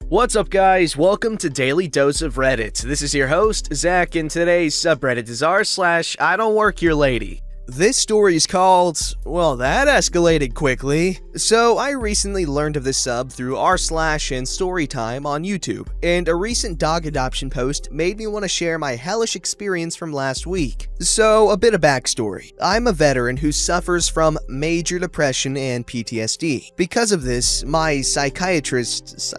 What's up, guys? Welcome to Daily Dose of Reddit. This is your host, Zach, and today's subreddit is r/IDontWorkHereLady. This story is called, well, that escalated quickly. So I recently learned of this sub through r/ and Storytime on YouTube, and a recent dog adoption post made me want to share my hellish experience from last week. So a bit of backstory. I'm a veteran who suffers from major depression and PTSD. Because of this, my psychologist?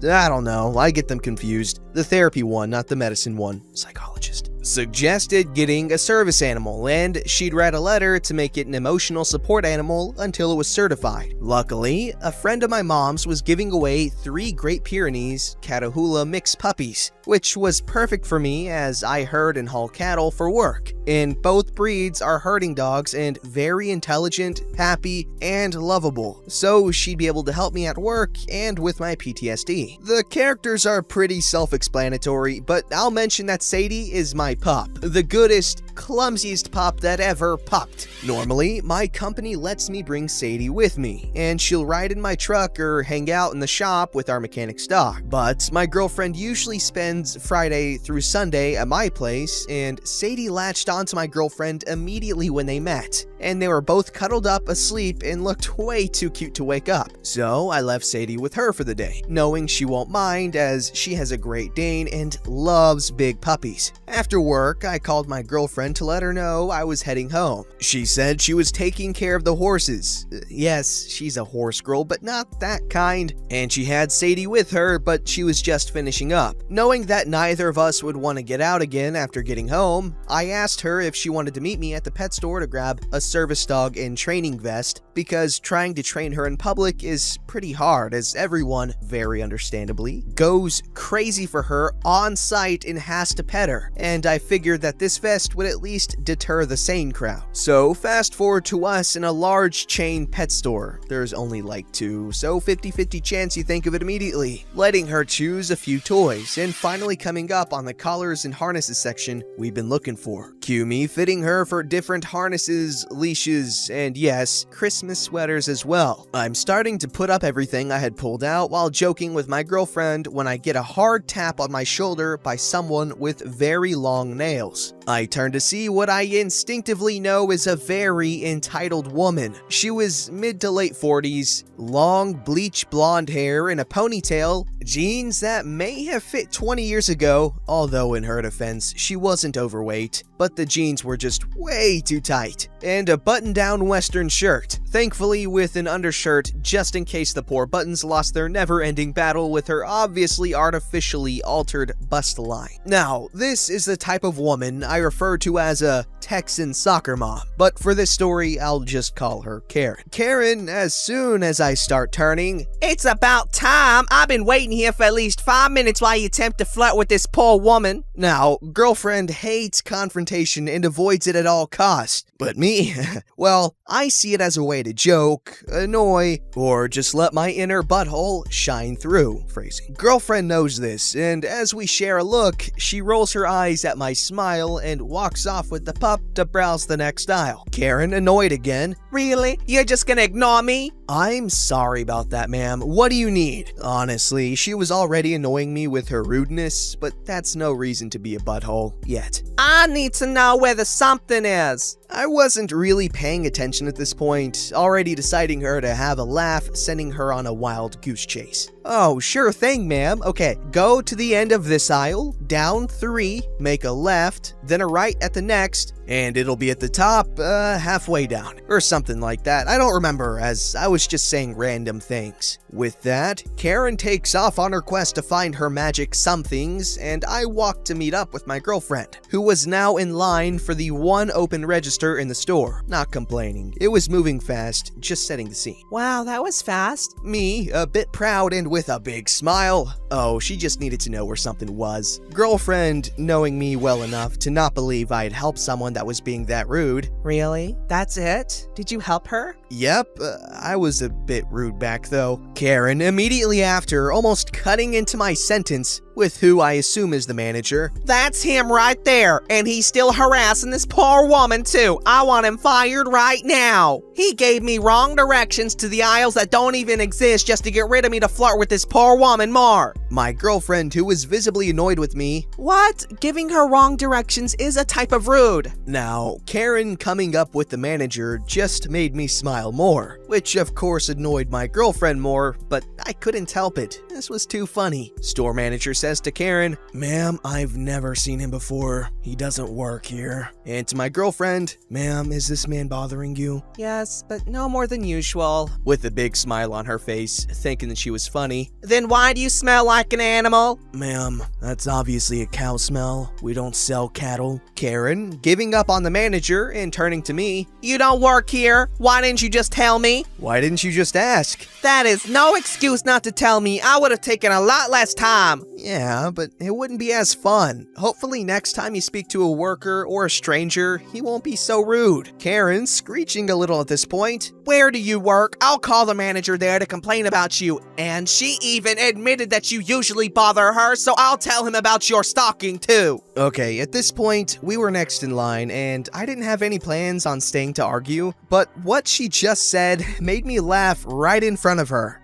I don't know, I get them confused. The therapy one, not the medicine one. Psychologist. Suggested getting a service animal, and she'd write a letter to make it an emotional support animal until it was certified. Luckily, a friend of my mom's was giving away 3 Great Pyrenees Catahoula mixed puppies, which was perfect for me as I herd and haul cattle for work. And both breeds are herding dogs and very intelligent, happy, and lovable, so she'd be able to help me at work and with my PTSD. The characters are pretty self-explanatory, but I'll mention that Sadie is my pup, the goodest, clumsiest pup that ever pupped. Normally, my company lets me bring Sadie with me, and she'll ride in my truck or hang out in the shop with our mechanic's dog. But my girlfriend usually spends Friday through Sunday at my place, and Sadie latched onto my girlfriend immediately when they met, and they were both cuddled up asleep and looked way too cute to wake up. So I left Sadie with her for the day, knowing she won't mind as she has a Great Dane and loves big puppies. After work, I called my girlfriend to let her know I was heading home. She said she was taking care of the horses. Yes, she's a horse girl, but not that kind. And she had Sadie with her, but she was just finishing up. Knowing that neither of us would want to get out again after getting home, I asked her if she wanted to meet me at the pet store to grab a service dog and training vest, because trying to train her in public is pretty hard as everyone, very understandably, goes crazy for her on site and has to pet her. And I figured that this vest would at least deter the sane crowd. So fast forward to us in a large chain pet store. There's only like 2, so 50-50 chance you think of it immediately. Letting her choose a few toys, and finally coming up on the collars and harnesses section we've been looking for. Cue me fitting her for different harnesses, leashes, and yes, Christmas sweaters as well. I'm starting to put up everything I had pulled out while joking with my girlfriend when I get a hard tap on my shoulder by someone with very long nails. I turn to see what I instinctively know is a very entitled woman. She was mid to late 40s, long bleach blonde hair in a ponytail, jeans that may have fit 20 years ago, although in her defense, she wasn't overweight, but the jeans were just way too tight, and a button-down western shirt, thankfully with an undershirt just in case the poor buttons lost their never-ending battle with her obviously artificially altered bust line. Now, this is the type of woman I refer to as a Texan soccer mom, but for this story, I'll just call her Karen. Karen, as soon as I start turning, "It's about time. I've been waiting here for at least 5 minutes while you attempt to flirt with this poor woman." Now, girlfriend hates confrontation and avoids it at all costs, but me, well, I see it as a way to joke, annoy, or just let my inner butthole shine through. Phrasing. Girlfriend knows this, and as we share a look, she rolls her eyes at my smile and walks off with the pup to browse the next aisle. Karen, annoyed again. "Really? You're just gonna ignore me?" "I'm sorry about that, ma'am. What do you need?" Honestly, she was already annoying me with her rudeness, but that's no reason to be a butthole yet. "I need to know where the something is." I wasn't really paying attention at this point, already deciding her to have a laugh, sending her on a wild goose chase. "Oh, sure thing, ma'am. Okay, go to the end of this aisle, down 3, make a left, then a right at the next, and it'll be at the top, halfway down," or something like that. I don't remember, as I was just saying random things. With that, Karen takes off on her quest to find her magic somethings, and I walk to meet up with my girlfriend, who was now in line for the one open register in the store. Not complaining. It was moving fast, just setting the scene. "Wow, that was fast." Me, a bit proud and with a big smile. Oh, she just needed to know where something was. Girlfriend, knowing me well enough to not believe I'd help someone that was being that rude. "Really? That's it? Did you help her?" Yep, I was a bit rude back though. Karen, immediately after, almost cutting into my sentence with who I assume is the manager. That's him right there, and he's still harassing this poor woman too. I want him fired right now. He gave me wrong directions to the aisles that don't even exist just to get rid of me to flirt with this poor woman more. My girlfriend, who was visibly annoyed with me. What? Giving her wrong directions is a type of rude. Now, Karen coming up with the manager just made me smile more, which of course annoyed my girlfriend more, but I couldn't help it. This was too funny. Store manager says to Karen, "Ma'am, I've never seen him before. He doesn't work here." And to my girlfriend, "Ma'am, is this man bothering you?" Yes, but no more than usual. With a big smile on her face, thinking that she was funny. Then why do you smell like an animal? "Ma'am, that's obviously a cow smell. We don't sell cattle." Karen, giving up on the manager and turning to me. You don't work here. Why didn't you just tell me? "Why didn't you just ask?" That is no excuse not to tell me. I would have taken a lot less time. Yeah, but it wouldn't be as fun. Hopefully next time you speak to a worker or a stranger, he won't be so rude. Karen, screeching a little at this point. Where do you work? I'll call the manager there to complain about you. And she even admitted that you usually bother her, so I'll tell him about your stalking too. Okay, at this point, we were next in line, and I didn't have any plans on staying to argue, but what she just said made me laugh right in front of her.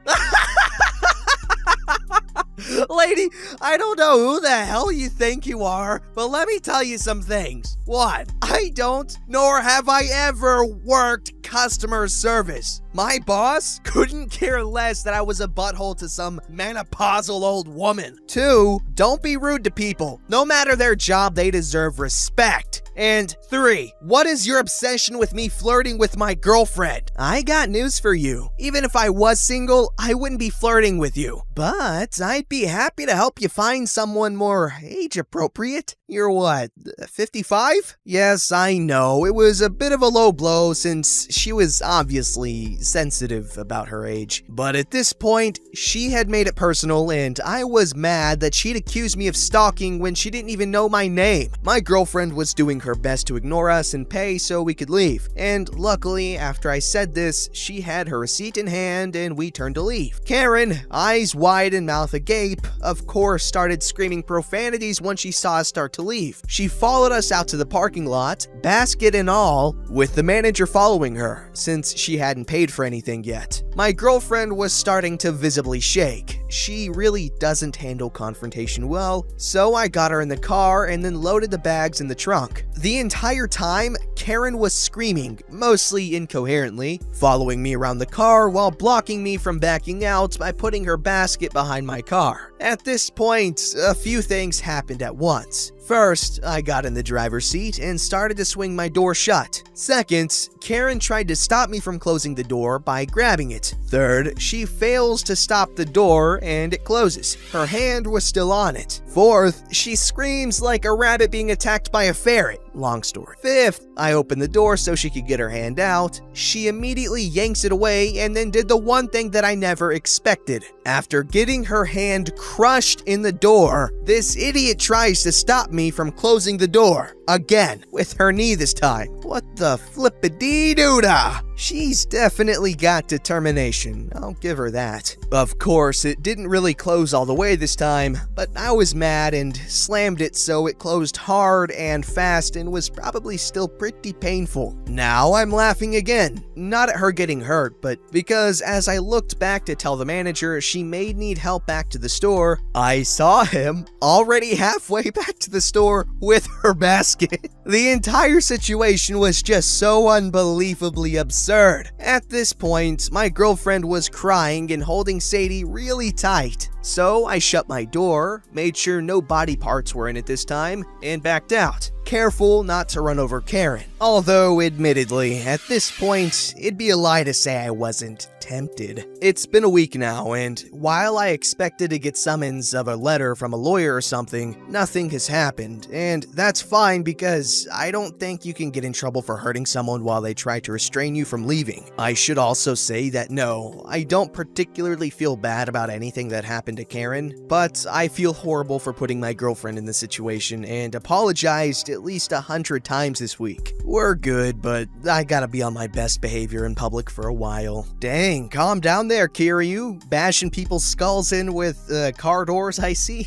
Lady, I don't know who the hell you think you are, but let me tell you some things. One, I don't, nor have I ever worked customer service. My boss couldn't care less that I was a butthole to some menopausal old woman. Two, don't be rude to people. No matter their job, they deserve respect. And three, what is your obsession with me flirting with my girlfriend? I got news for you. Even if I was single, I wouldn't be flirting with you. But I'd be happy to help you find someone more age appropriate. You're what, 55? Yes, I know. It was a bit of a low blow since she was obviously sensitive about her age. But at this point, she had made it personal and I was mad that she'd accused me of stalking when she didn't even know my name. My girlfriend was doing her best to ignore us and pay so we could leave. And luckily, after I said this, she had her receipt in hand and we turned to leave. Karen, eyes wide and mouth agape, of course started screaming profanities once she saw us start to leave. She followed us out to the parking lot, basket and all, with the manager following her, since she hadn't paid for anything yet. My girlfriend was starting to visibly shake. She really doesn't handle confrontation well, so I got her in the car and then loaded the bags in the trunk. The entire time, Karen was screaming, mostly incoherently, following me around the car while blocking me from backing out by putting her basket behind my car. At this point, a few things happened at once. First, I got in the driver's seat and started to swing my door shut. Second, Karen tried to stop me from closing the door by grabbing it. Third, she fails to stop the door and it closes. Her hand was still on it. Fourth, she screams like a rabbit being attacked by a ferret. Long story. Fifth, I opened the door so she could get her hand out. She immediately yanks it away and then did the one thing that I never expected. After getting her hand crushed in the door, this idiot tries to stop me from closing the door. Again, with her knee this time. What the flippity-doo-dah? She's definitely got determination, I'll give her that. Of course, it didn't really close all the way this time, but I was mad and slammed it so it closed hard and fast and was probably still pretty painful. Now I'm laughing again, not at her getting hurt, but because as I looked back to tell the manager she may need help back to the store, I saw him already halfway back to the store with her basket. The entire situation was just so unbelievably absurd. At this point, my girlfriend was crying and holding Sadie really tight. So I shut my door, made sure no body parts were in it this time, and backed out. Careful not to run over Karen. Although, admittedly, at this point, it'd be a lie to say I wasn't tempted. It's been a week now, and while I expected to get summons of a letter from a lawyer or something, nothing has happened, and that's fine because I don't think you can get in trouble for hurting someone while they try to restrain you from leaving. I should also say that no, I don't particularly feel bad about anything that happened to Karen, but I feel horrible for putting my girlfriend in this situation and apologized at least 100 times this week. We're good, but I gotta be on my best behavior in public for a while. Dang, calm down there, Kiryu. Bashing people's skulls in with car doors, I see.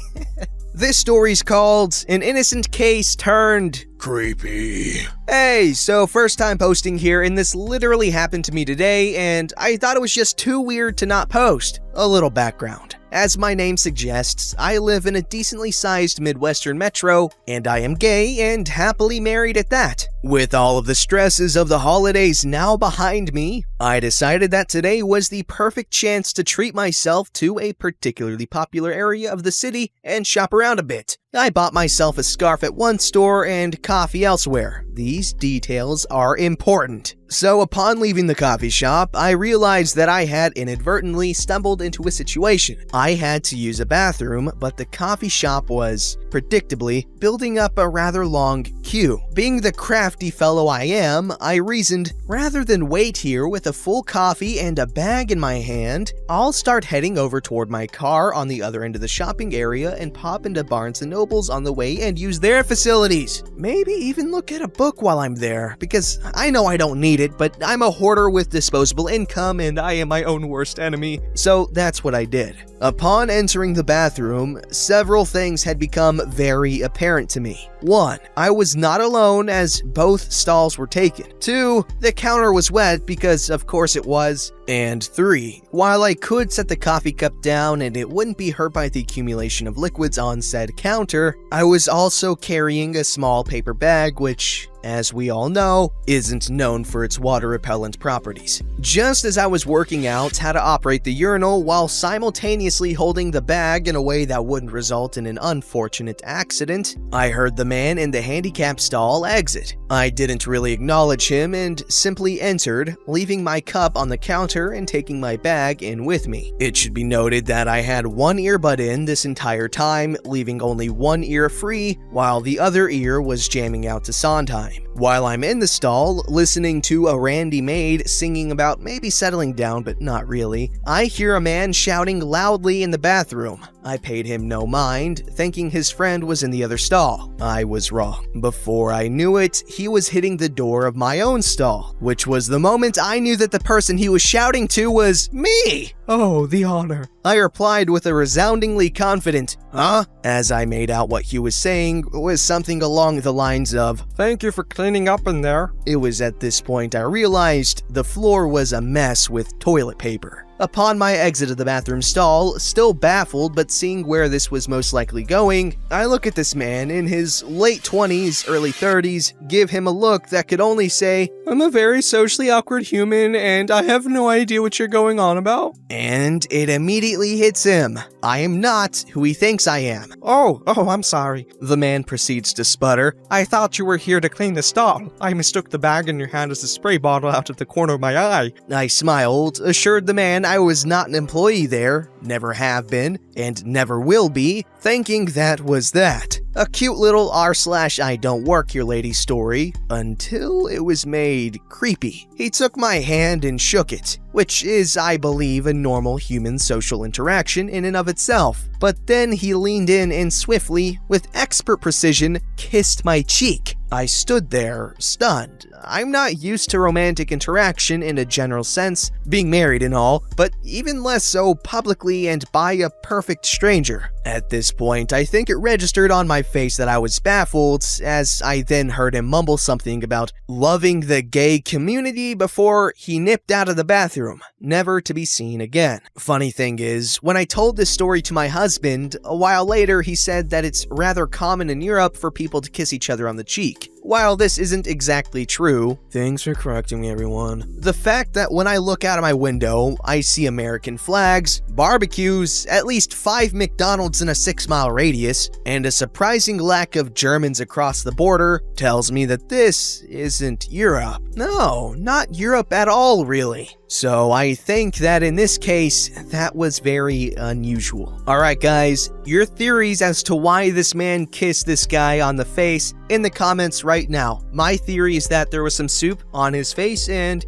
This story's called An Innocent Case Turned Creepy. Hey, so first time posting here, and this literally happened to me today, and I thought it was just too weird to not post. A little background. As my name suggests, I live in a decently sized Midwestern metro, and I am gay and happily married at that. With all of the stresses of the holidays now behind me, I decided that today was the perfect chance to treat myself to a particularly popular area of the city and shop around a bit. I bought myself a scarf at one store and coffee elsewhere. These details are important. So upon leaving the coffee shop, I realized that I had inadvertently stumbled into a situation. I had to use a bathroom, but the coffee shop was, predictably, building up a rather long queue. Being the crafty fellow I am, I reasoned, rather than wait here with a full coffee and a bag in my hand, I'll start heading over toward my car on the other end of the shopping area and pop into Barnes & Noble's on the way and use their facilities. Maybe even look at a book while I'm there, because I know I don't need it, but I'm a hoarder with disposable income and I am my own worst enemy, so that's what I did. Upon entering the bathroom, several things had become very apparent to me. 1. I was not alone as both stalls were taken. 2. The counter was wet because of course it was. And 3. While I could set the coffee cup down and it wouldn't be hurt by the accumulation of liquids on said counter, I was also carrying a small paper bag which, as we all know, isn't known for its water repellent properties. Just as I was working out how to operate the urinal while simultaneously holding the bag in a way that wouldn't result in an unfortunate accident, I heard the man in the handicap stall exit. I didn't really acknowledge him and simply entered, leaving my cup on the counter and taking my bag in with me. It should be noted that I had one earbud in this entire time, leaving only one ear free, while the other ear was jamming out to Sondheim. While I'm in the stall, listening to a Randy maid singing about maybe settling down but not really, I hear a man shouting loudly in the bathroom. I paid him no mind, thinking his friend was in the other stall. I was wrong. Before I knew it, he was hitting the door of my own stall, which was the moment I knew that the person he was shouting to was me. Oh, the honor. I replied with a resoundingly confident, huh? As I made out what he was saying was something along the lines of, thank you for cleaning up in there. It was at this point I realized the floor was a mess with toilet paper. Upon my exit of the bathroom stall, still baffled but seeing where this was most likely going, I look at this man in his late 20s, early 30s, give him a look that could only say, I'm a very socially awkward human and I have no idea what you're going on about. And it immediately hits him. I am not who he thinks I am. Oh, I'm sorry. The man proceeds to sputter. I thought you were here to clean the stall. I mistook the bag in your hand as a spray bottle out of the corner of my eye. I smiled, assured the man I was not an employee there, never have been, and never will be, thinking that was that. A cute little r/IDontWorkHereLady story, until it was made creepy. He took my hand and shook it, which is, I believe, a normal human social interaction in and of itself. But then he leaned in and swiftly, with expert precision, kissed my cheek. I stood there, stunned. I'm not used to romantic interaction in a general sense, being married and all, but even less so publicly and by a perfect stranger. At this point, I think it registered on my face that I was baffled, as I then heard him mumble something about loving the gay community before he nipped out of the bathroom, never to be seen again. Funny thing is, when I told this story to my husband, a while later he said that it's rather common in Europe for people to kiss each other on the cheek. While this isn't exactly true, thanks for correcting me everyone, the fact that when I look out of my window, I see American flags, barbecues, at least 5 McDonald's in a 6-mile radius, and a surprising lack of Germans across the border tells me that this isn't Europe. No, not Europe at all really. So I think that in this case, that was very unusual. Alright guys, your theories as to why this man kissed this guy on the face in the comments right now. My theory is that there was some soup on his face and...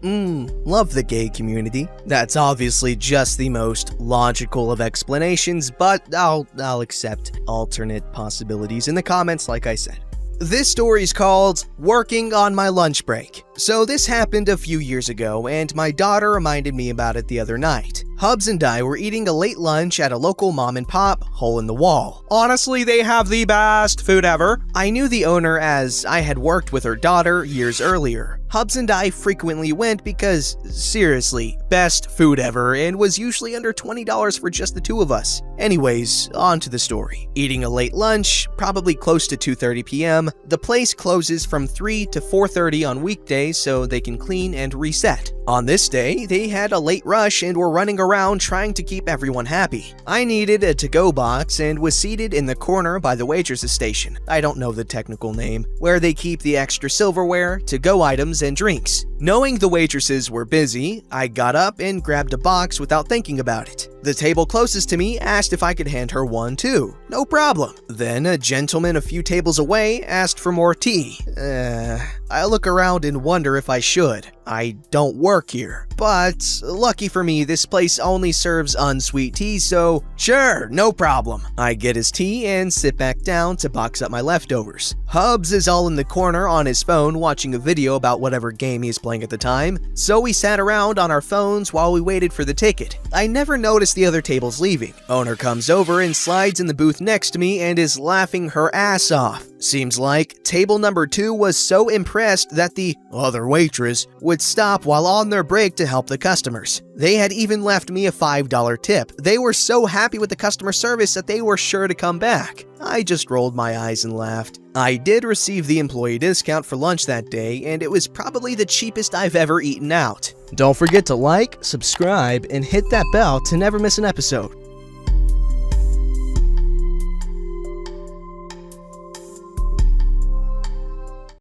love the gay community. That's obviously just the most logical of explanations, but I'll accept alternate possibilities in the comments like I said. This story is called Working on My Lunch Break. So this happened a few years ago, and my daughter reminded me about it the other night. Hubs and I were eating a late lunch at a local mom and pop, hole in the wall. Honestly, they have the best food ever. I knew the owner as I had worked with her daughter years earlier. Hubs and I frequently went because, seriously, best food ever, and was usually under $20 for just the two of us. Anyways, on to the story. Eating a late lunch, probably close to 2:30 p.m., the place closes from 3 to 4:30 on weekdays so they can clean and reset. On this day, they had a late rush and were running around trying to keep everyone happy. I needed a to-go box and was seated in the corner by the waitress's station. I don't know the technical name, where they keep the extra silverware, to-go items, and drinks. Knowing the waitresses were busy, I got up and grabbed a box without thinking about it. The table closest to me asked if I could hand her one too. No problem. Then a gentleman a few tables away asked for more tea. I look around and wonder if I should. I don't work here. But lucky for me, this place only serves unsweet tea, so sure, no problem. I get his tea and sit back down to box up my leftovers. Hubs is all in the corner on his phone watching a video about whatever game he is playing at the time, so we sat around on our phones while we waited for the ticket. I never noticed the other tables leaving. Owner comes over and slides in the booth next to me and is laughing her ass off. Seems like table number 2 was so impressed that the other waitress would stop while on their break to help the customers. They had even left me a $5 tip. They were so happy with the customer service that they were sure to come back. I just rolled my eyes and laughed. I did receive the employee discount for lunch that day, and it was probably the cheapest I've ever eaten out. Don't forget to like, subscribe, and hit that bell to never miss an episode.